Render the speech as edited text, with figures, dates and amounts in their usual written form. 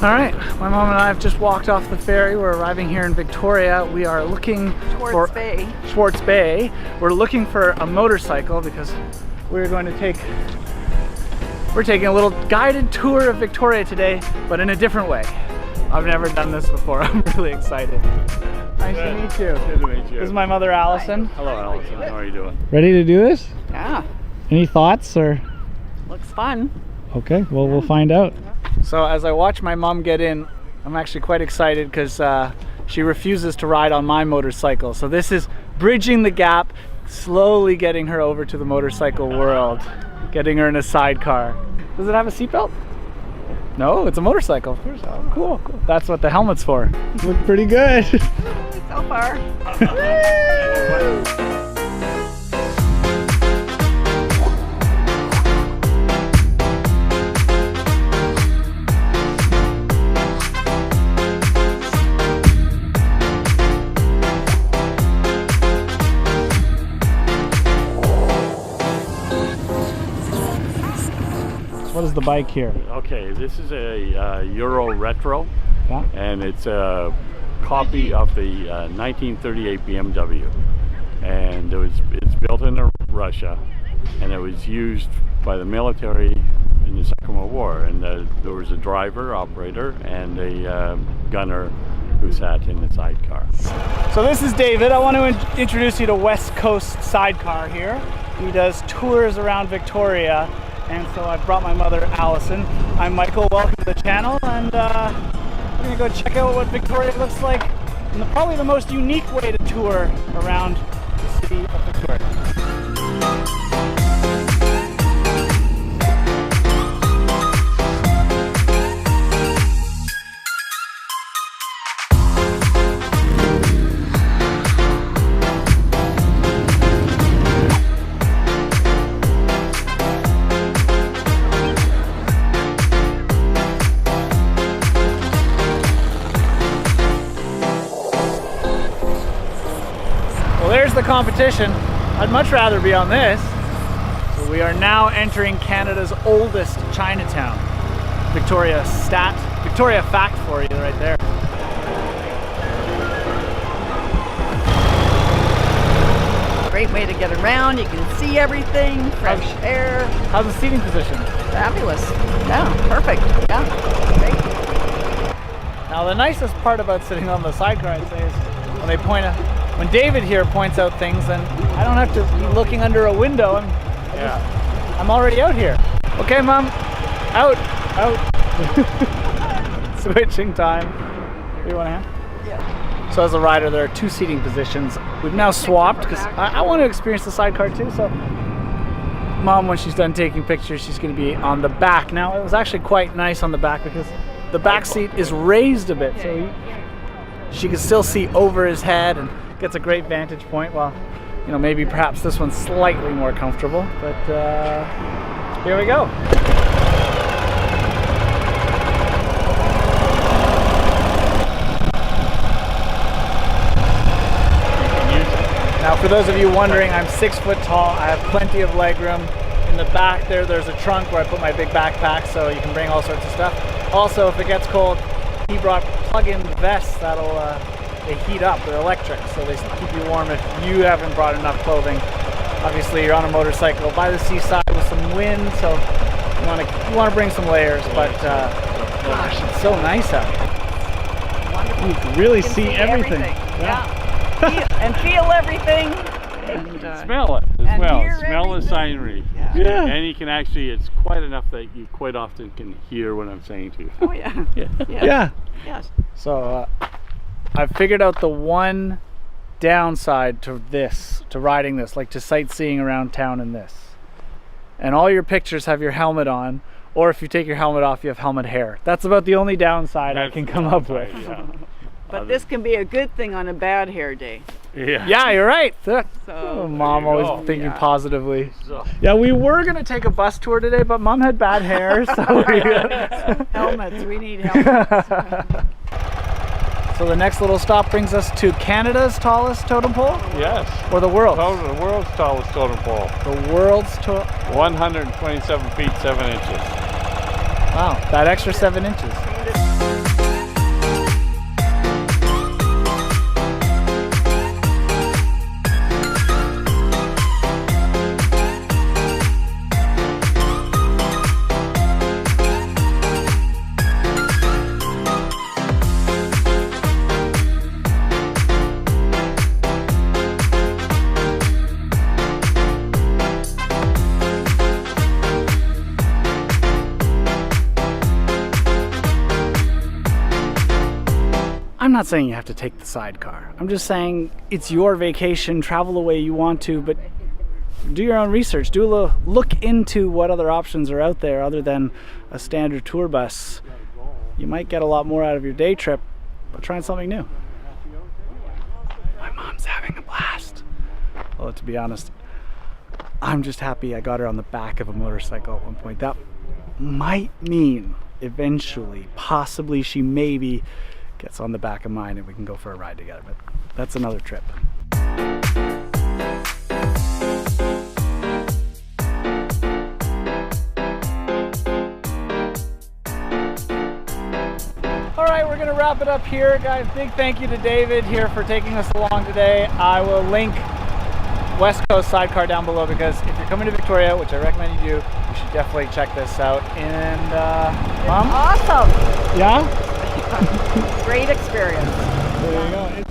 All right, my mom and I have just walked off the ferry. We're arriving here in Victoria. We are looking for Schwartz Bay. We're looking for a motorcycle because we're taking a little guided tour of Victoria today, but in a different way. I've never done this before. I'm really excited. Nice to meet you. Good to meet you. This is my mother, Allison. Hello, Allison. How are you doing? Ready to do this? Yeah. Any thoughts or? Looks fun. Okay, well, we'll find out. So as I watch my mom get in, I'm actually quite excited because she refuses to ride on my motorcycle. So this is bridging the gap, slowly getting her over to the motorcycle world, getting her in a sidecar. Does it have a seatbelt? No, it's a motorcycle, of course. Oh, cool, cool. That's what the helmet's for. Look pretty good. So far. What is the bike here? Okay, this is a Euro Retro, Yeah. and it's a copy of the 1938 BMW, and it's built in Russia, and it was used by the military in the Second World War, and there was a driver, operator, and a gunner who sat in the sidecar. So this is David. I want to introduce you to West Coast Sidecar here. He does tours around Victoria. And so I brought my mother, Allison. I'm Michael, welcome to the channel, and we're gonna go check out what Victoria looks like in probably the most unique way to tour around the city of Victoria. There's the competition. I'd much rather be on this. So we are now entering Canada's oldest Chinatown. Victoria fact for you right there. Great way to get around. You can see everything, fresh air. How's the seating position? Fabulous. Yeah, perfect. Yeah, great. Now the nicest part about sitting on the sidecar, I'd say, is when David here points out things, then I don't have to be looking under a window. I'm already out here. Okay, Mom, out. Switching time. Do you want a hand? Yeah. So as a rider, there are two seating positions. We've now swapped because I want to experience the sidecar too. So Mom, when she's done taking pictures, she's going to be on the back. Now it was actually quite nice on the back because the back seat is raised a bit, so she can still see over his head and gets a great vantage point. Well, you know, maybe perhaps this one's slightly more comfortable, but here we go. Now, for those of you wondering, I'm 6 foot tall. I have plenty of leg room. In the back there's a trunk where I put my big backpack, so you can bring all sorts of stuff. Also, if it gets cold, he brought plug-in vests that'll they heat up. They're electric, so they keep you warm if you haven't brought enough clothing. Obviously, you're on a motorcycle by the seaside with some wind, so you want to bring some layers. But gosh, it's so nice out here. Wonderful. You can really see everything. Yeah. And feel everything. And Smell it as well. Smell the scenery. Yeah. And you can actually, it's quite enough that you quite often can hear what I'm saying to you. Oh yeah. Yeah. Yes. So I've figured out the one downside to riding this, like to sightseeing around town in this. And all your pictures have your helmet on, or if you take your helmet off, you have helmet hair. That's about the only downside I can come up with. Yeah. But this can be a good thing on a bad hair day. Yeah, you're right. So Mom always thinking positively. Yeah, we were gonna take a bus tour today, but Mom had bad hair, so helmets. We need helmets. So the next little stop brings us to Canada's tallest totem pole? Yes. Or the world's? The world's tallest totem pole. The world's 127 feet 7 inches. Wow, that extra 7 inches. I'm not saying you have to take the sidecar. I'm just saying it's your vacation, travel the way you want to, but do your own research. Do a little look into what other options are out there other than a standard tour bus. You might get a lot more out of your day trip by trying something new. My mom's having a blast. Well, to be honest, I'm just happy I got her on the back of a motorcycle at one point. That might mean eventually, possibly, she maybe gets on the back of mine and we can go for a ride together, but that's another trip. All right, we're gonna wrap it up here, guys. Big thank you to David here for taking us along today. I will link West Coast Sidecar down below, because if you're coming to Victoria, which I recommend you do, you should definitely check this out. And Mom? Awesome. Yeah? Great experience. There you go.